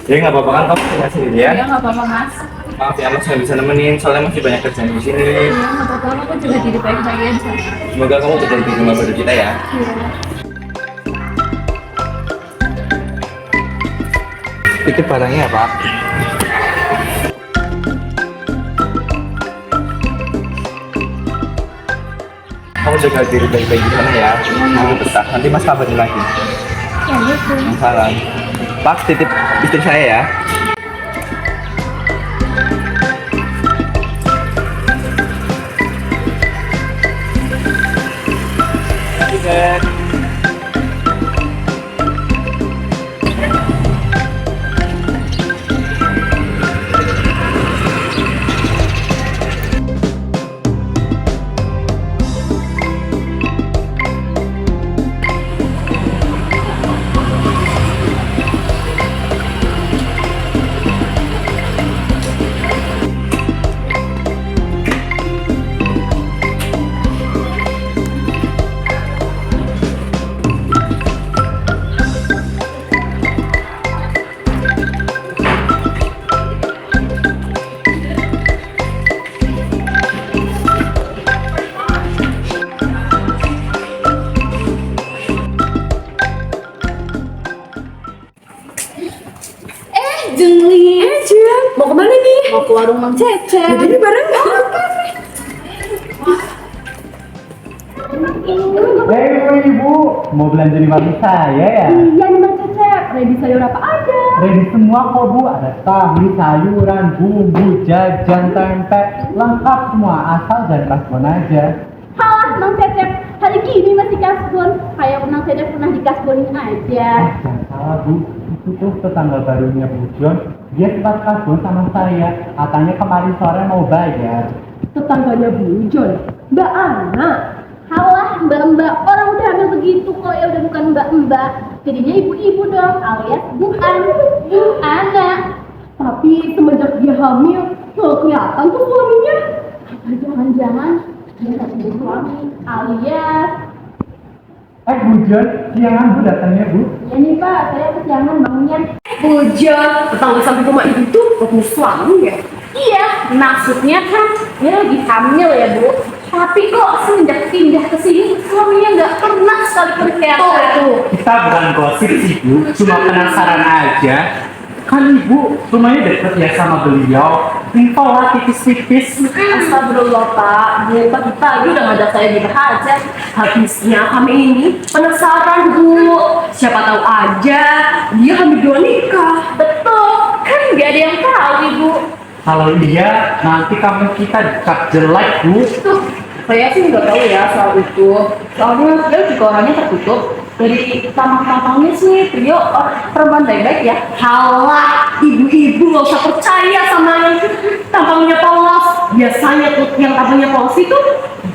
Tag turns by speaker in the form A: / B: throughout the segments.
A: Ya nggak apa-apa kan kamu tinggal sendiri ya.
B: Iya nggak apa-apa mas.
A: Maaf ya mas nggak bisa nemenin soalnya masih banyak kerjaan di sini.
B: Iya nggak apa-apa, aku juga jadi baik-baik aja.
A: Semoga kamu betul terima pada kita ya.
B: Iya.
A: Itu barangnya Pak. Kamu jaga diri baik-baik di sana ya. Nanti betah. Nanti mas kabarin lagi.
B: Ya gitu.
A: Salam. Pak titip istri saya ya. Oke.
B: Jengli.
C: Jen, mau kemana nih?
B: Mau ke warung Mang Cece.
C: Jadi bareng nggak?
D: Hei ibu, mau belanja di warung saya ya?
C: Iya nih Mang Cece, ready sayur apa aja?
D: Ready semua kok bu, ada tahu, sayuran, bumbu, jajan, tempe, lengkap semua, asal jangan kasbon aja.
C: Halah Mang Cece, hari gini masih kasbon. Kayak Mang Cece pernah dikasbonin aja.
D: Jangan salah bu, itu tuh tetangga barunya Bu John, dia sempat kasbon sama saya, katanya kemarin sore mau bayar.
C: Tetangganya Bu John, Mbak Ana. Halah mbak-mbak, orang udah hamil begitu kok ya udah bukan mbak-mbak. Jadinya ibu-ibu dong, alias Bu Ana. Tapi semenjak dia hamil, nggak kelihatan tuh suaminya. Apa jangan-jangan dia nggak punya suami, alias
D: Bu John, siangan bu datangnya bu.
C: ya nih Pak, saya kesiangan bangunnya.
B: Hujan, tetangga samping rumah itu tuh gak punya suami ya? Iya, maksudnya kan dia lagi hamil ya bu. Tapi kok semenjak pindah ke sini suaminya nggak pernah sekali kelihatan. Tuh.
D: Kita bukan gosip sih bu, cuma penasaran aja. Kan ibu rumahnya deket ya sama beliau, info lah tipis-tipis.
B: Astagfirullah Pak, Bu, pagi-pagi udah ngajak saya di hajat. Habisnya kami ini penasaran Bu. Siapa tahu aja dia hamil 2 nikah. Betul, kan nggak ada yang tahu Ibu.
D: Kalau iya, nanti kamu kita dekat jelek bu.
B: Tuh, saya sih nggak tahu ya soal itu. Soalnya dia juga orangnya tertutup. Dari tampang-tampangnya sih, Trio perempuan baik-baik ya. Halah, ibu-ibu nggak usah percaya sama yang tampangnya polos. Biasanya tuh yang tampangnya polos itu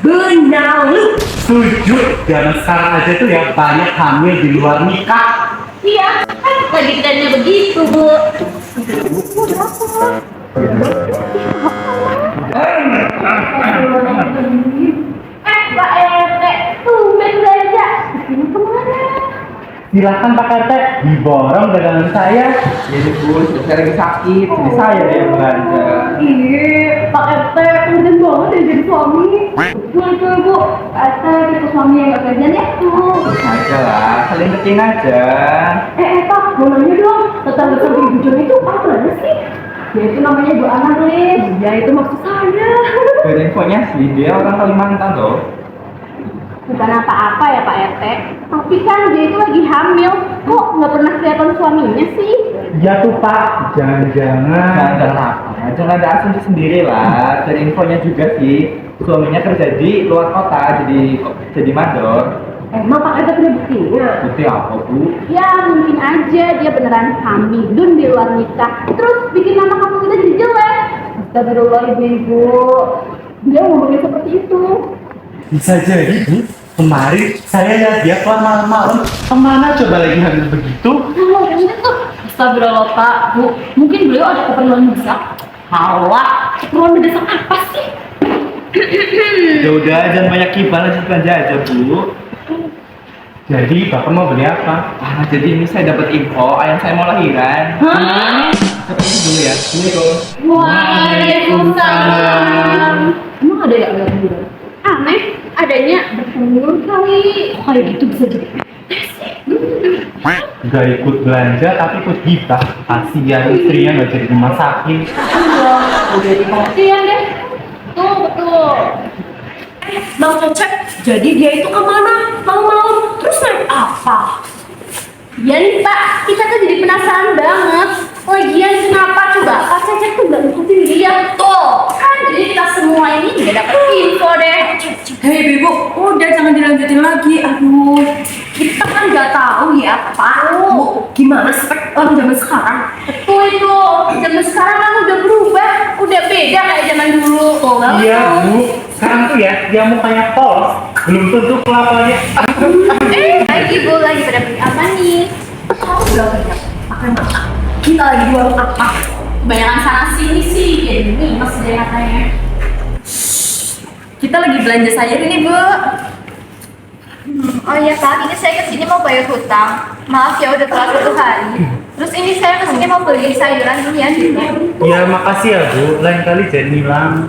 B: benalu.
D: Setuju, dan sekarang aja tuh yang banyak hamil di luar nikah.
B: Iya, kan lagi trennya begitu, Bu.
C: Mbak RT, tumben belanja. Kesini kemana?
D: Silakan Pak RT, diborong dagangan saya.
A: Ini bu, saya lagi sakit. Ini saya deh yang belanja.
C: Iya, Pak RT, kemudian banget ya jadi suami. Betul Bu, Pak RT itu suami yang gak kerjaan ya tuh.
A: Aja lah, saling deketin aja.
C: Pak, mau nanya dong, tetangga samping Bu Jon itu apa sih? Ya itu namanya Bu Ana, Lis. Ya itu maksud saya.
A: Dari infonya sih dia orang Kalimantan loh.
C: Bukan apa-apa ya Pak RT, tapi kan dia itu lagi hamil. Kok nggak pernah kelihatan suaminya sih?
D: Ya tuh Pak, jangan-jangan.
A: Jangan apa, jangan ada asumsi sendiri lah. Dari infonya juga sih, suaminya kerja di luar kota, jadi mandor.
C: Emang Pak RT punya buktinya?
A: Bukti apa bu?
C: Ya mungkin aja dia beneran hamidun di luar nikah. Terus bikin nama kamu kita jadi jelek. Astagfirullah ibu-ibu. Dia ngomongnya seperti itu.
D: Bisa jadi bu, kemarin saya lihat dia keluar malam-malam. Kemana coba lagi hamil begitu?
C: Oh, yang itu.
B: Astagfirullah Pak, Bu. Mungkin beliau ada keperluan mendesak. Halah, keperluan mendesak apa sih?
A: Ya udah, jangan banyak kibar, lanjut belanja aja bu.
D: Jadi bapak mau beli apa?
A: Jadi ini saya dapat info ayam saya mau lahiran.
C: Hah?
A: Saya pergi dulu ya. Assalamualaikum.
C: Waalaikumsalam. Emang ada yang nggak bener? Aneh, adanya bertelur kali. Kayak gitu bisa jadi.
D: Gak ikut belanja tapi ikut gibah. Kasihan istrinya nggak jadi dimasakin.
C: Udah dipengertian deh. Tuh betul.
B: Bang Cocep, jadi dia itu kemana? Malam-malam, terus naik apa?
C: Ya nih Pak, kita tuh jadi penasaran banget. Lagian kenapa coba Pak Cecep tuh nggak ngikutin dia?
B: Tuh,
C: Kan jadi kita semua ini nggak dapet info deh.
B: hei Bibu, udah jangan dilanjutin lagi. Aduh, kita kan nggak tahu ya Pak. Bu, gimana spek orang zaman sekarang?
C: Betul itu, zaman sekarang kan udah berubah, udah beda kayak zaman dulu.
D: Iya bu, sekarang tuh ya dia mukanya polos, belum tentu kelapanya.
C: Lagi Bu, lagi pada beli apa nih?
B: Kamu udah kerja pakai mata. Kita lagi di warung apa?
C: Kebanyakan sana sini sih, jadi nih mas deh katanya.
B: Kita lagi belanja sayur ini Bu.
C: Oh iya Kak, ini saya kesini mau bayar hutang. Maaf ya udah telat 1 hari. Terus ini saya kesini mau beli sayuran ini ya.
D: Ya makasih ya bu, lain kali jangan hilang.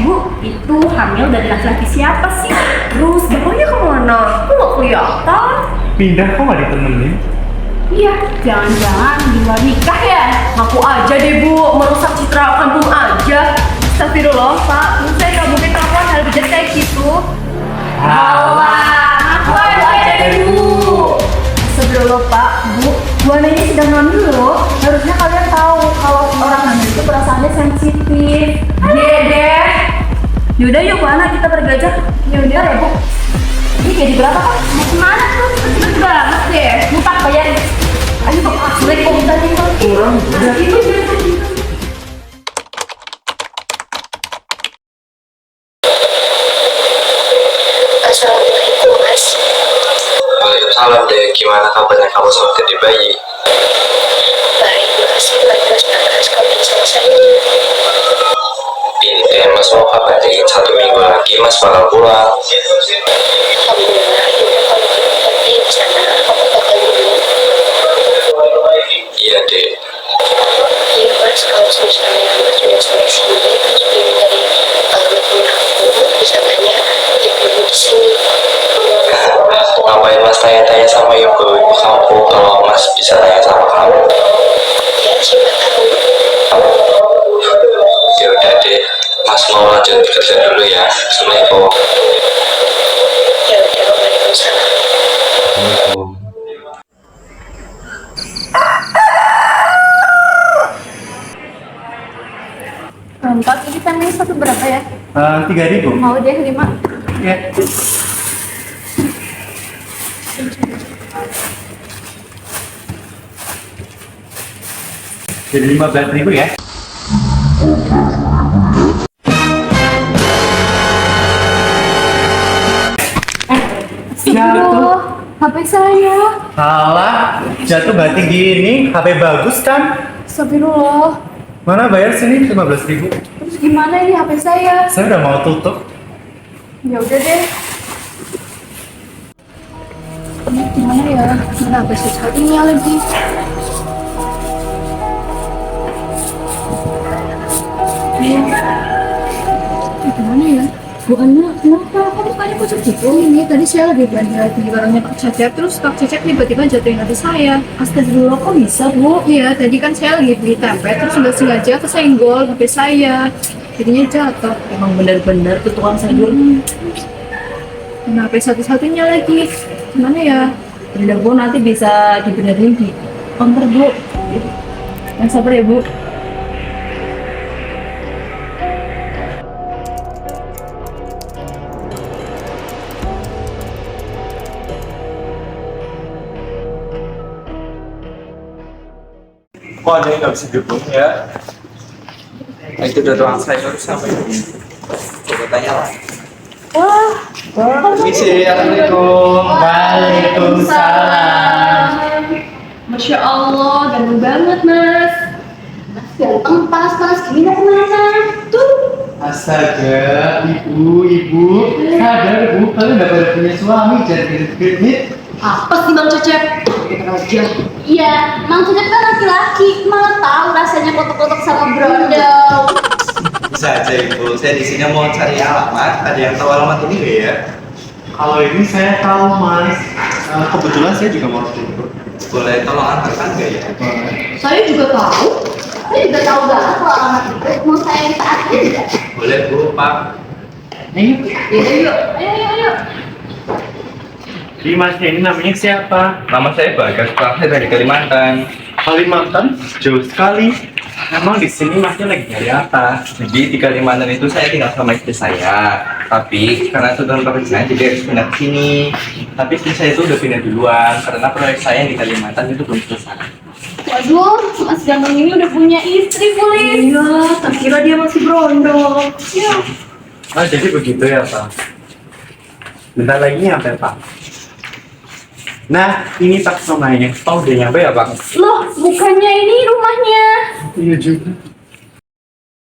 B: Bu, itu hamil dari laki-laki siapa sih? Terus bapaknya kemana? Kok nggak kelihatan?
D: Pindah kok nggak ditemenin?
B: Iya, jangan-jangan di luar nikah ya? Ngaku aja deh Bu, merusak citra kampung aja. Astagfirullah Pak, terus saya nggak mungkin melakukan hal bejat kayak gitu. Ngaku aja deh Bu. Astagfirullah Pak, Bu, Bu Ananya sedang hamil loh. Harusnya kalian tahu kalau orang hamil itu perasaannya sensitif. Iya deh. Yaudah yuk Bu Ana, kita pergi aja. Yaudah ya Bu. Ini jadi berapa Pak? Mau kemana tuh? Cepet banget deh. Lupa bayarin. Ayo Pak, Assalamualaikum. Tadi Pak.
D: Kurang.
E: Assalamualaikum Mas.
F: Waalaikumsalam deh, gimana kabarnya kamu sama jadi bayi?
E: Baik Mas, Mas kamu sama saya.
F: Ini Mas mau kabarin 1 minggu lagi Mas bakal pulang.
E: Alhamdulillah, yaudah kalau gitu nanti di sana aku bakal dulu.
F: Iya deh.
E: Iya Mas, kalau misalnya Mas sudah sampai sini, terus ingin dari temen aku bisa tanya ibu di sini.
F: Ngapain Mas tanya-tanya sama ibu kamu kalau Mas bisa tanya sama kamu?
E: Ya siapa tahu.
F: Ya udah deh, Mas mau lanjut kerja dulu ya. Assalamualaikum.
E: Ya udah, Waalaikumsalam.
C: Empat, ini kan ini satu berapa ya?
D: 3.000.
C: Mau deh 5.
D: Ya. Jadi 15.000 ya. Jatuh.
C: HP saya.
D: Salah, jatuh batik gini, HP bagus kan?
C: Astagfirullah.
D: Mana bayar sini 15.000?
C: Terus gimana ini HP saya?
D: Saya udah mau tutup.
C: Ya udah deh. Ini gimana ya? Mana HP saya satunya lagi? Gimana ya? Bu Ana, kenapa? Kok mukanya pucat gitu? Ini tadi saya lagi belanja di warungnya Kak Cecep, terus Kak Cecep tiba-tiba jatuhin hati saya. Astagfirullah, kok bisa Bu? Iya, tadi kan saya lagi beli tempe, terus nggak sengaja kesenggol HP saya. Jadinya jatuh.
B: Emang benar-benar tuh tukang sayur.
C: Nah, HP satu-satunya lagi. Gimana ya?
B: Udah Bu, nanti bisa dibenerin di counter Bu. Yang sabar ya Bu.
A: Kok ada yang nggak bisa dihubung ya? Nah, itu udah ruang saya harus sampai ini. Coba tanya lah.
C: Wah,
A: Misi, assalamualaikum.
D: Waalaikumsalam.
C: Masya Allah, ganteng banget mas. Mas ganteng, panas-panas gini mau kemana? Tuh,
D: Astaga, ibu, sadar bu, kalian udah pada punya suami, jangan genit-genit.
B: Apa sih Bang Cecep? Kita aja.
C: Iya, Mang Cecep kan laki-laki, malah tahu rasanya kotok-kotok sama brondol.
A: Bisa aja ibu, saya di sini mau cari alamat. Ada yang tahu alamat ini nggak ya?
D: Kalau ini saya tahu mas, kebetulan saya juga mau tidur.
A: Boleh tolong antarkan nggak ya?
B: Saya juga tahu.
C: Saya juga tahu banget kalau alamat itu. Mau saya minta adres nggak?
A: Boleh bu, pak.
D: Ini,
B: Yaudah yuk.
C: Ayo.
D: di masnya ini namanya siapa?
A: Nama saya Bagas, Pak. Saya dari Kalimantan.
D: Kalimantan, jauh sekali. Emang di sini masnya lagi nyari apa?
A: Jadi di Kalimantan itu saya tinggal sama istri saya. Tapi karena sudah pekerjaan jadi harus pindah ke sini. Tapi istri saya itu udah pindah duluan karena proyek saya di Kalimantan itu belum selesai.
C: Waduh, Mas Ganteng ini udah punya istri, Pulis.
B: Iya, tak kira dia masih brondol.
C: Ya.
D: Oh jadi begitu ya Pak. Bentar lagi nyampe Pak. Nah ini Pak somainya.
A: Oh udah nyampe ya Pak?
C: Loh, bukannya ini rumahnya?
D: Iya juga.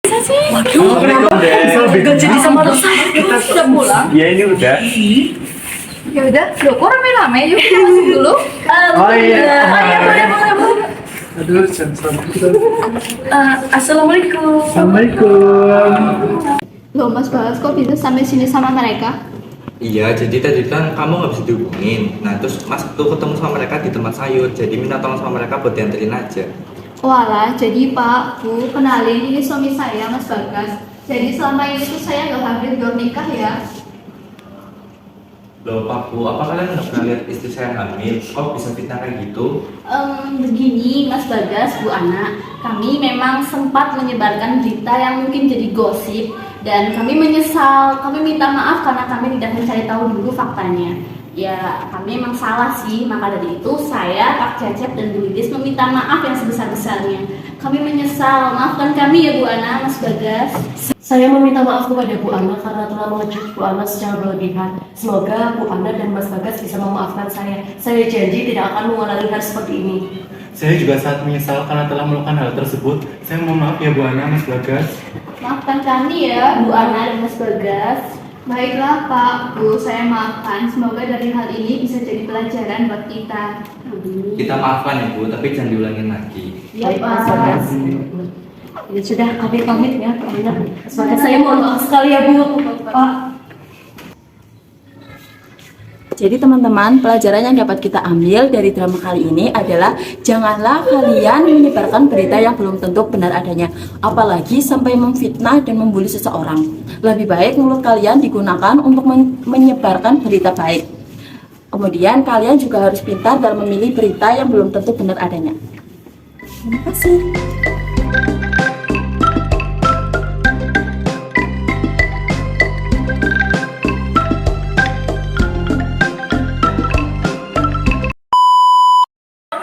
C: Bisa sih.
D: Assalamualaikum Dek.
B: Gak jadi sama saya. Sudah pulang.
D: Iya ini udah.
C: Ya udah, loh kok rame-rame yuk kita masuk dulu.
D: Oh iya.
C: Boleh.
D: Aduh, sensor.
B: Assalamualaikum.
D: Assalamualaikum.
C: Loh Mas Bagas kok bisa sampai sini sama mereka?
A: Iya, jadi tadi kan kamu nggak bisa dihubungin. Nah, terus Mas tuh ketemu sama mereka di tempat sayur. Jadi minta tolong sama mereka buat dianterin aja.
C: Walah, jadi Pak, Bu, kenalin ini suami saya Mas Bagas. Jadi selama ini tuh saya nggak hadir di nikah ya.
A: Loh Pak Bu, apa kalian nggak pernah lihat istri saya hamil? Kok bisa fitnah kayak gitu?
C: Begini Mas Bagas, Bu Ana, kami memang sempat menyebarkan berita yang mungkin jadi gosip dan kami menyesal, kami minta maaf karena kami tidak mencari tahu dulu faktanya. Ya, kami memang salah sih, maka dari itu saya, Pak Cecep dan Bu Lidis meminta maaf yang sebesar-besarnya. Kami menyesal, maafkan kami ya Bu Ana, Mas Bagas.
B: Saya meminta maaf kepada Bu Ana karena telah mengejut Bu Ana secara berlebihan. Semoga Bu Ana dan Mas Bagas bisa memaafkan saya. Saya janji tidak akan mengulangi hal seperti ini.
D: Saya juga sangat menyesal karena telah melakukan hal tersebut. Saya mohon maaf ya Bu Ana, Mas Bagas.
C: Maafkan kami ya Bu Ana dan Mas Bagas. Baiklah Pak, Bu, saya maafkan. Semoga dari hal ini bisa jadi pelajaran buat kita.
A: Kita maafkan ya Bu, tapi jangan diulangin lagi.
C: Iya
B: Baik, Mas
C: Pak.
B: Bagas. Ya sudah, kami pamit ya, Pak Ana. Semoga saya mohon maaf sekali ya Bu. Pak.
G: Jadi teman-teman, pelajaran yang dapat kita ambil dari drama kali ini adalah janganlah kalian menyebarkan berita yang belum tentu benar adanya, apalagi sampai memfitnah dan membuli seseorang. Lebih baik mulut kalian digunakan untuk menyebarkan berita baik. Kemudian kalian juga harus pintar dalam memilih berita yang belum tentu benar adanya. Terima kasih.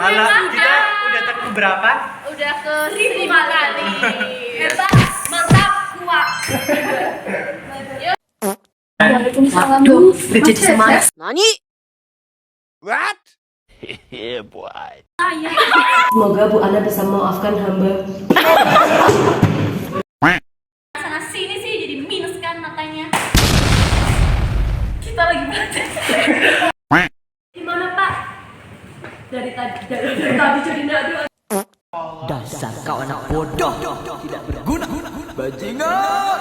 D: Halo, kita udah take berapa?
C: Udah ke 1000 kali. Hebat, mantap, kuat. Waalaikumsalam.
B: Duh, udah jadi semangat. Semoga Bu Ana bisa memaafkan hamba.
C: Sana sini sih jadi minus kan matanya. Kita lagi belajar. Gimana Pak?
B: Dari tadi jadi nggak ada.
H: Dasar kau anak bodoh, tidak berguna, bajingan.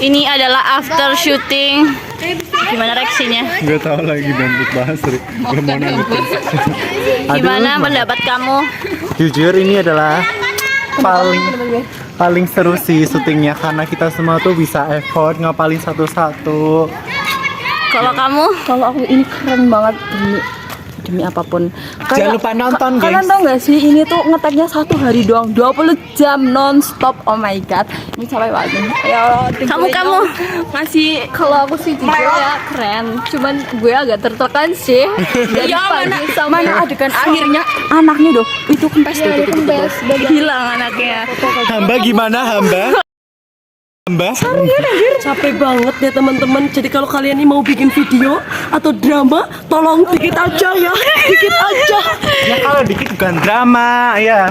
I: Ini adalah after syuting. Gimana reaksinya?
D: Gak tahu lagi banget bahas, belum mau nangis.
I: Gimana pendapat kamu?
D: Jujur ini adalah paling seru sih syutingnya karena kita semua tuh bisa effort ngapalin satu-satu.
I: Kalau kamu?
G: Kalau aku ini keren banget demi apapun.
D: Jangan lupa nonton, guys.
G: Kalian tau gak sih ini tuh ngeteknya 1 hari doang 20 jam non-stop. Oh my god, ini capek banget. Ya
I: Kamu
G: masih.
I: Kalau aku sih jujur ya keren. Cuman gue agak tertekan sih. Dari pagi sampai
G: mana adegan akhirnya anaknya doh itu kempes tuh
I: kempes, hilang anaknya.
D: Hamba gimana hamba? Mbak.
J: Capek banget ya teman-teman. Jadi kalau kalian ini mau bikin video atau drama, tolong dikit aja ya, dikit aja.
D: Ya kalau dikit bukan drama ya.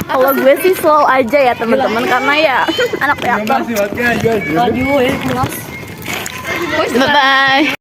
I: Kalau gue sih slow aja ya teman-teman karena ya anak reaktor.
J: Aduh, kelas.
I: Bye bye.